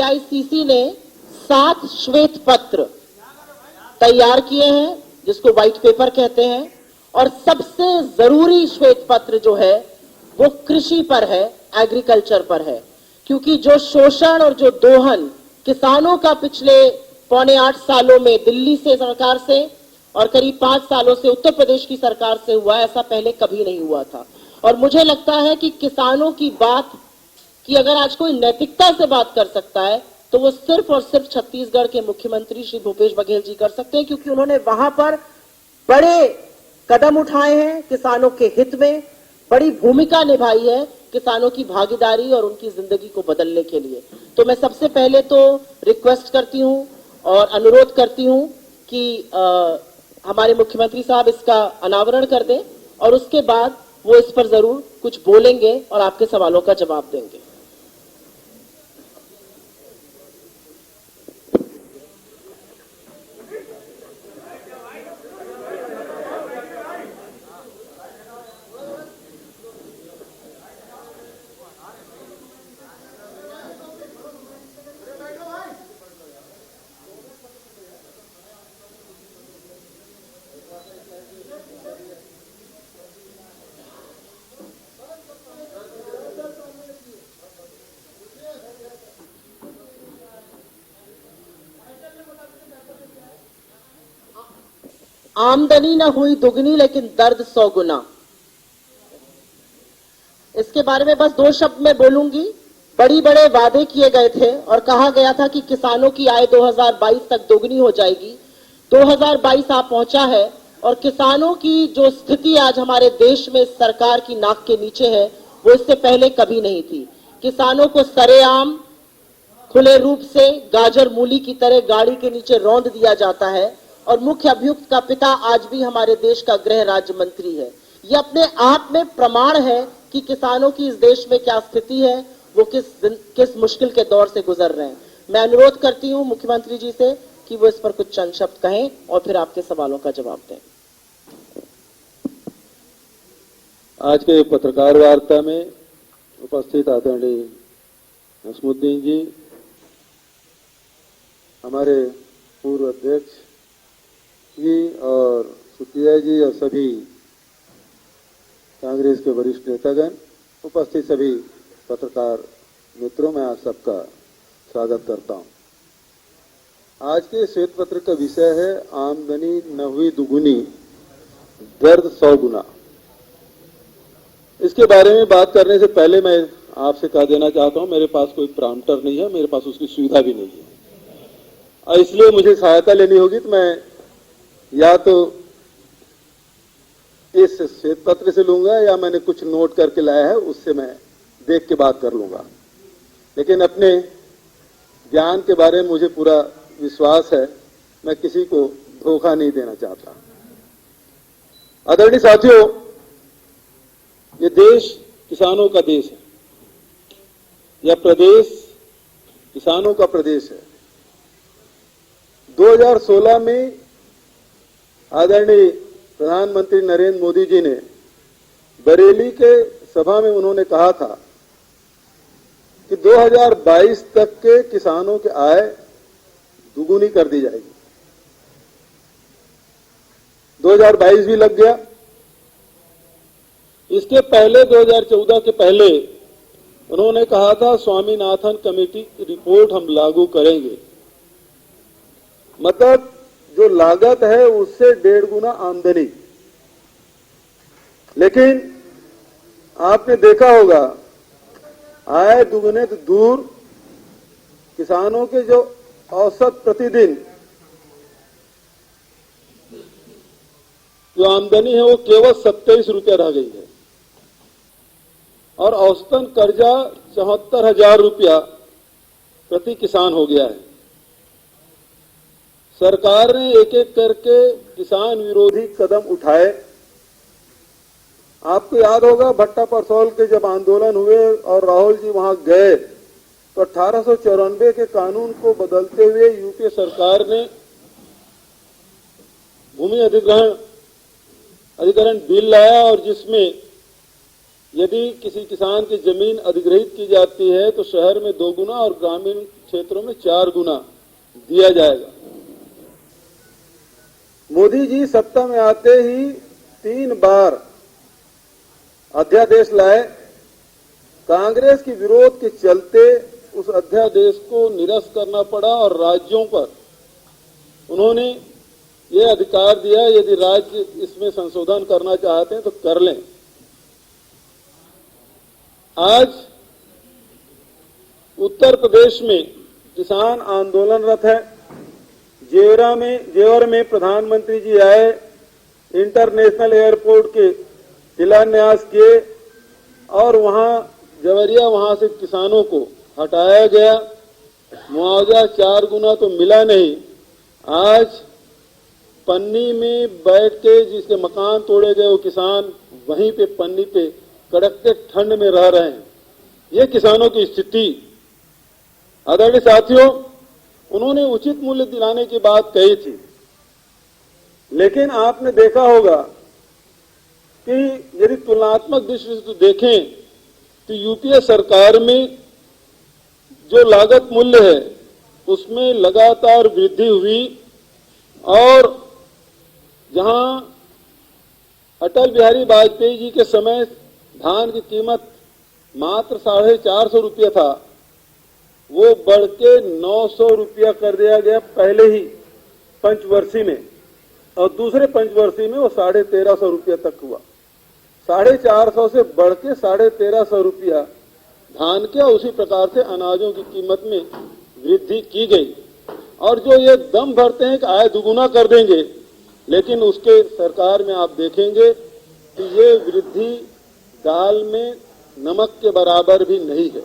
AICC ने 7 श्वेत पत्र तैयार किए हैं, जिसको व्हाइट पेपर कहते हैं, और सबसे जरूरी श्वेत पत्र जो है वो कृषि पर है, एग्रीकल्चर पर है। क्योंकि जो शोषण और जो दोहन किसानों का पिछले 7.25 सालों में दिल्ली से सरकार से और करीब 5 सालों से उत्तर प्रदेश की सरकार से हुआ, ऐसा पहले कभी नहीं हुआ था। और मुझे लगता है कि किसानों की बात की अगर आज कोई नैतिकता से बात कर सकता है तो वो सिर्फ और सिर्फ छत्तीसगढ़ के मुख्यमंत्री श्री भूपेश बघेल जी कर सकते हैं, क्योंकि उन्होंने वहां पर बड़े कदम उठाए हैं किसानों के हित में, बड़ी भूमिका निभाई है किसानों की भागीदारी और उनकी जिंदगी को बदलने के लिए। तो मैं सबसे पहले तो रिक्वेस्ट करती हूं और अनुरोध करती हूं कि हमारे मुख्यमंत्री साहब इसका अनावरण कर दें और उसके बाद वो इस पर जरूर कुछ बोलेंगे और आपके सवालों का जवाब देंगे। आमदनी न हुई दुगनी लेकिन दर्द 100 गुना। इसके बारे में बस 2 शब्द में बोलूंगी। बड़े वादे किए गए थे और कहा गया था कि किसानों की आय 2022 तक दोगुनी हो जाएगी। 2022 आ पहुंचा है और किसानों की जो स्थिति आज हमारे देश में सरकार की नाक के नीचे है वो इससे पहले कभी नहीं थी। किसानों को सरेआम खुले रूप से गाजर मूली की तरह गाड़ी के नीचे रौंद दिया जाता है और मुख्य अभियुक्त का पिता आज भी हमारे देश का गृह राज्य मंत्री है। यह अपने आप में प्रमाण है कि किसानों की इस देश में क्या स्थिति है, वो किस मुश्किल के दौर से गुजर रहे हैं। मैं अनुरोध करती हूं मुख्यमंत्री जी से कि वो इस पर कुछ चंद शब्द कहें और फिर आपके सवालों का जवाब दें। आज के पत्रकार वार्ता में उपस्थित आदरणीय नसमुद्दीन जी, हमारे पूर्व अध्यक्ष जी और सुप्रिया जी और सभी कांग्रेस के वरिष्ठ नेतागण, उपस्थित सभी पत्रकार मित्रों, में आज सबका स्वागत करता हूं। आज के श्वेत पत्र का विषय है आमदनी न हुई दुगुनी, दर्द 100 गुना। इसके बारे में बात करने से पहले मैं आपसे कह देना चाहता हूं, मेरे पास कोई प्रॉम्प्टर नहीं है, मेरे पास उसकी सुविधा भी नहीं है और इसलिए मुझे सहायता लेनी होगी। तो मैं या तो इस श्वेत पत्र से लूंगा या मैंने कुछ नोट करके लाया है उससे मैं देख के बात कर लूंगा, लेकिन अपने ज्ञान के बारे में मुझे पूरा विश्वास है, मैं किसी को धोखा नहीं देना चाहता। आदरणीय साथियों, ये देश किसानों का देश है, यह प्रदेश किसानों का प्रदेश है। 2016 में आदरणीय प्रधानमंत्री नरेंद्र मोदी जी ने बरेली के सभा में उन्होंने कहा था कि 2022 तक के किसानों की आय दुगुनी कर दी जाएगी। 2022 भी लग गया। इसके पहले 2014 के पहले उन्होंने कहा था स्वामीनाथन कमेटी की रिपोर्ट हम लागू करेंगे, मतलब जो लागत है उससे 1.5 गुना आमदनी। लेकिन आपने देखा होगा आय दुगने तो दूर, किसानों के जो औसत प्रतिदिन जो आमदनी है वो केवल 27 रुपया रह गई है और औसतन कर्जा 74,000 रुपया प्रति किसान हो गया है। सरकार ने एक एक करके किसान विरोधी कदम उठाए। आपको याद होगा भट्टा परसौल के जब आंदोलन हुए और राहुल जी वहां गए तो 1894 के कानून को बदलते हुए यूपीए सरकार ने भूमि अधिग्रहण बिल लाया और जिसमें यदि किसी किसान की जमीन अधिग्रहित की जाती है तो शहर में 2 गुना और ग्रामीण क्षेत्रों में 4 गुना दिया जाएगा। मोदी जी सत्ता में आते ही 3 बार अध्यादेश लाए। कांग्रेस के विरोध के चलते उस अध्यादेश को निरस्त करना पड़ा और राज्यों पर उन्होंने ये अधिकार दिया, यदि राज्य इसमें संशोधन करना चाहते हैं तो कर लें। आज उत्तर प्रदेश में किसान आंदोलनरत है। जेवर में प्रधानमंत्री जी आए, इंटरनेशनल एयरपोर्ट के शिलान्यास किए और वहां से किसानों को हटाया गया। मुआवजा 4 गुना तो मिला नहीं। आज पन्नी में बैठ के जिसके मकान तोड़े गए वो किसान वहीं पे पन्नी पे कड़कते ठंड में रह रहे हैं। ये किसानों की स्थिति। आदरणीय साथियों, उन्होंने उचित मूल्य दिलाने की बात कही थी, लेकिन आपने देखा होगा कि यदि तुलनात्मक दृष्टि से देखें तो यूपीए सरकार में जो लागत मूल्य है उसमें लगातार वृद्धि हुई और जहां अटल बिहारी वाजपेयी जी के समय धान की कीमत मात्र 450 रुपया था, वो बढ़ के 900 रुपया कर दिया गया पहले ही पंचवर्षीय में, और दूसरे पंचवर्षीय में वो 1350 रुपया तक हुआ। 450 से बढ़ के 1350 रुपया धान के और उसी प्रकार से अनाजों की कीमत में वृद्धि की गई। और जो ये दम भरते हैं कि आय दुगुना कर देंगे, लेकिन उसके सरकार में आप देखेंगे कि ये वृद्धि दाल में नमक के बराबर भी नहीं है।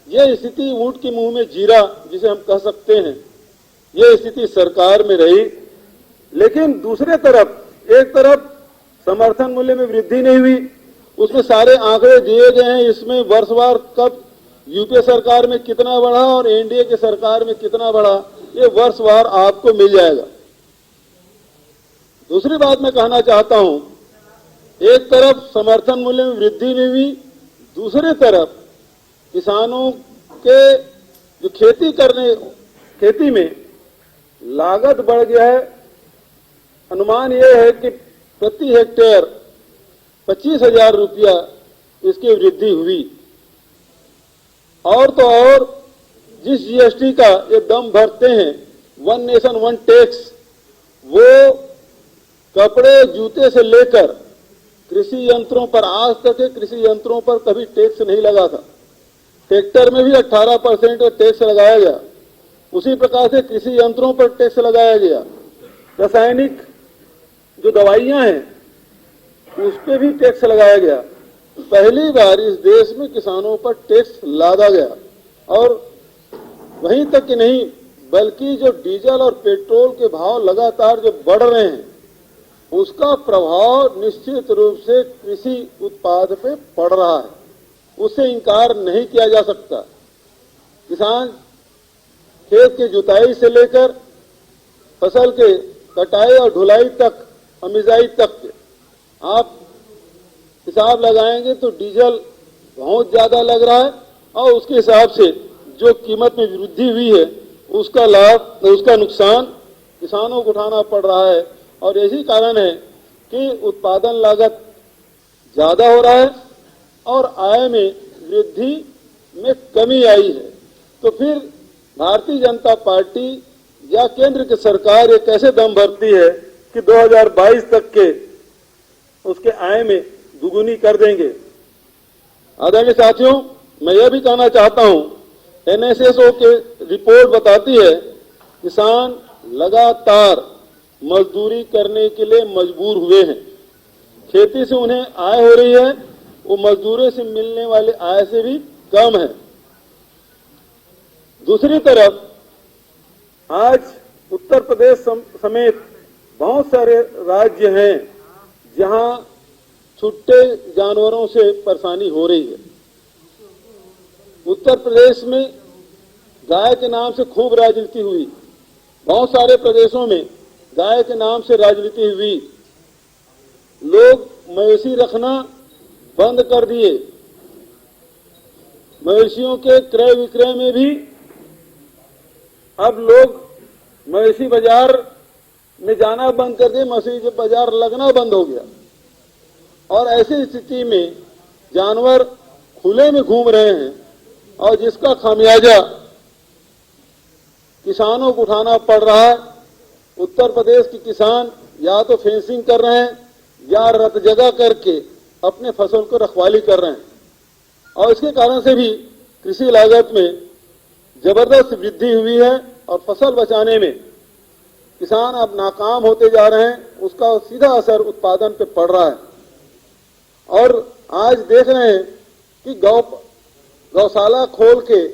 ये स्थिति ऊंट के मुंह में जीरा जिसे हम कह सकते हैं, ये स्थिति सरकार में रही। लेकिन दूसरे तरफ एक तरफ समर्थन मूल्य में वृद्धि नहीं हुई, उसमें सारे आंकड़े दिए गए हैं। इसमें वर्षवार कब यूपीए सरकार में कितना बढ़ा और एनडीए के सरकार में कितना बढ़ा, ये वर्षवार आपको मिल जाएगा। दूसरी बात मैं कहना चाहता हूं, एक तरफ समर्थन मूल्य में वृद्धि नहीं हुई, दूसरी तरफ किसानों के जो खेती में लागत बढ़ गया है। अनुमान यह है कि प्रति हेक्टेयर 25,000 रुपया इसकी वृद्धि हुई। और तो और जिस जीएसटी का ये दम भरते हैं, 1 नेशन 1 टैक्स, वो कपड़े जूते से लेकर कृषि यंत्रों पर, आज तक के कृषि यंत्रों पर कभी टैक्स नहीं लगा था। ट्रैक्टर में भी 18% का टैक्स लगाया गया, उसी प्रकार से कृषि यंत्रों पर टैक्स लगाया गया। रासायनिक जो दवाइयां हैं उस पर भी टैक्स लगाया गया। पहली बार इस देश में किसानों पर टैक्स लादा गया। और वहीं तक कि नहीं, बल्कि जो डीजल और पेट्रोल के भाव लगातार जो बढ़ रहे हैं, उसका प्रभाव निश्चित रूप से कृषि उत्पाद पे पड़ रहा है, उससे इनकार नहीं किया जा सकता। किसान खेत की जुताई से लेकर फसल के कटाई और ढुलाई तक, अमिजाई तक के आप हिसाब लगाएंगे तो डीजल बहुत ज्यादा लग रहा है और उसके हिसाब से जो कीमत में वृद्धि हुई है उसका लाभ, उसका नुकसान किसानों को उठाना पड़ रहा है। और यही कारण है कि उत्पादन लागत ज्यादा हो रहा है और आय में वृद्धि में कमी आई है। तो फिर भारतीय जनता पार्टी या केंद्र की सरकार ये कैसे दम भरती है कि 2022 तक के उसके आय में दुगुनी कर देंगे। आदरणीय साथियों, मैं यह भी कहना चाहता हूं, एनएसएसओ के रिपोर्ट बताती है किसान लगातार मजदूरी करने के लिए मजबूर हुए हैं। खेती से उन्हें आय हो रही है, वो मजदूरी से मिलने वाले आय से भी कम है। दूसरी तरफ आज उत्तर प्रदेश समेत बहुत सारे राज्य हैं जहां छुट्टे जानवरों से परेशानी हो रही है। उत्तर प्रदेश में गाय के नाम से खूब राजनीति हुई, बहुत सारे प्रदेशों में गाय के नाम से राजनीति हुई। लोग मवेशी रखना बंद कर दिए। मवेशियों के क्रय विक्रय में भी अब लोग मवेशी बाजार में जाना बंद कर दिए, मवेशी बाजार लगना बंद हो गया। और ऐसी स्थिति में जानवर खुले में घूम रहे हैं और जिसका खामियाजा किसानों को उठाना पड़ रहा है। उत्तर प्रदेश के किसान या तो फेंसिंग कर रहे हैं या रत जगह करके अपने फसल को रखवाली कर रहे हैं और इसके कारण से भी कृषि लागत में जबरदस्त वृद्धि हुई है और फसल बचाने में किसान अब नाकाम होते जा रहे हैं। उसका सीधा असर उत्पादन पे पड़ रहा है। और आज देख रहे हैं कि गौशाला खोल के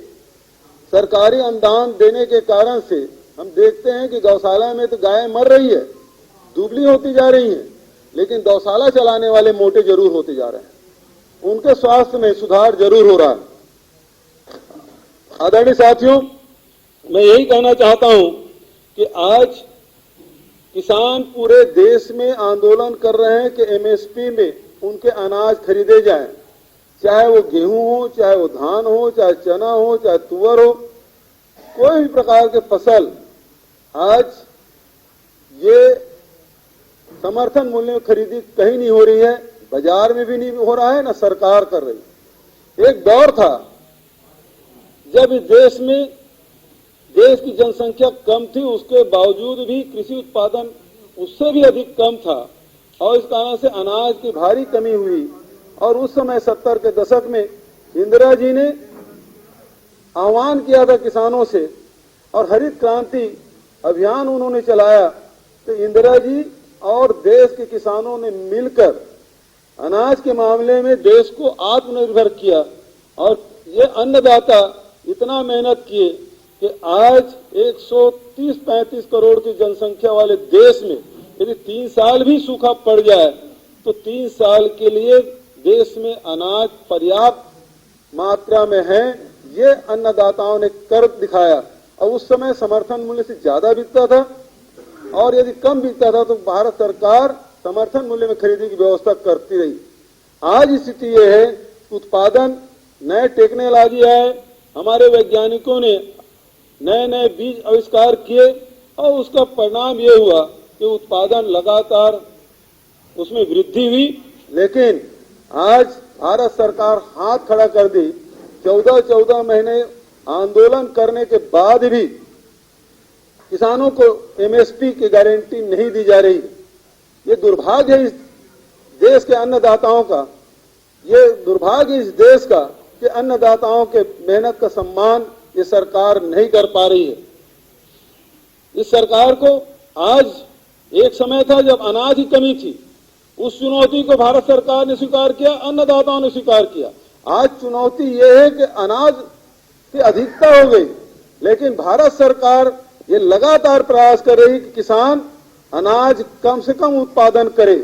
सरकारी अनुदान देने के कारण से हम देखते हैं कि गौशाला में तो गाय मर रही है, दुबली होती जा रही है, लेकिन गौशाला चलाने वाले मोटे जरूर होते जा रहे हैं। उनके स्वास्थ्य में सुधार जरूर हो रहा है। आदरणीय साथियों, मैं यही कहना चाहता हूं कि आज किसान पूरे देश में आंदोलन कर रहे हैं कि एमएसपी में उनके अनाज खरीदे जाएं, चाहे वो गेहूं हो, चाहे वो धान हो, चाहे चना हो, चाहे तुअर हो, कोई भी प्रकार के फसल आज ये समर्थन मूल्य में खरीदी कहीं नहीं हो रही है, बाजार में भी नहीं हो रहा है, ना सरकार कर रही। एक दौर था जब इस देश में देश की जनसंख्या कम थी, उसके बावजूद भी कृषि उत्पादन उससे भी अधिक कम था और इस कारण से अनाज की भारी कमी हुई। और उस समय 70 के दशक में इंदिरा जी ने आह्वान किया था किसानों से और हरित क्रांति अभियान उन्होंने चलाया। तो इंदिरा जी और देश के किसानों ने मिलकर अनाज के मामले में देश को आत्मनिर्भर किया और ये अन्नदाता इतना मेहनत किए कि आज 130-35 करोड़ की जनसंख्या वाले देश में यदि 3 साल भी सूखा पड़ जाए तो 3 साल के लिए देश में अनाज पर्याप्त मात्रा में है। ये अन्नदाताओं ने कर दिखाया। और उस समय समर्थन मूल्य से ज्यादा बिकता था और यदि कम बिकता था तो भारत सरकार समर्थन मूल्य में खरीदी की व्यवस्था करती रही। आज स्थिति ये है, उत्पादन नए टेक्नोलॉजी आए, हमारे वैज्ञानिकों ने नए नए बीज आविष्कार किए और उसका परिणाम ये हुआ कि उत्पादन लगातार उसमें वृद्धि हुई। लेकिन आज भारत सरकार हाथ खड़ा कर दी। 14 महीने आंदोलन करने के बाद भी किसानों को एमएसपी की गारंटी नहीं दी जा रही। ये दुर्भाग्य है इस देश के अन्नदाताओं का, ये दुर्भाग्य इस देश का कि अन्नदाताओं के मेहनत का सम्मान ये सरकार नहीं कर पा रही है। इस सरकार को आज एक समय था जब अनाज की कमी थी, उस चुनौती को भारत सरकार ने स्वीकार किया, अन्नदाताओं ने स्वीकार किया। आज चुनौती ये है कि अनाज की अधिकता हो गई, लेकिन भारत सरकार ये लगातार प्रयास कर रही कि किसान अनाज कम से कम उत्पादन करे।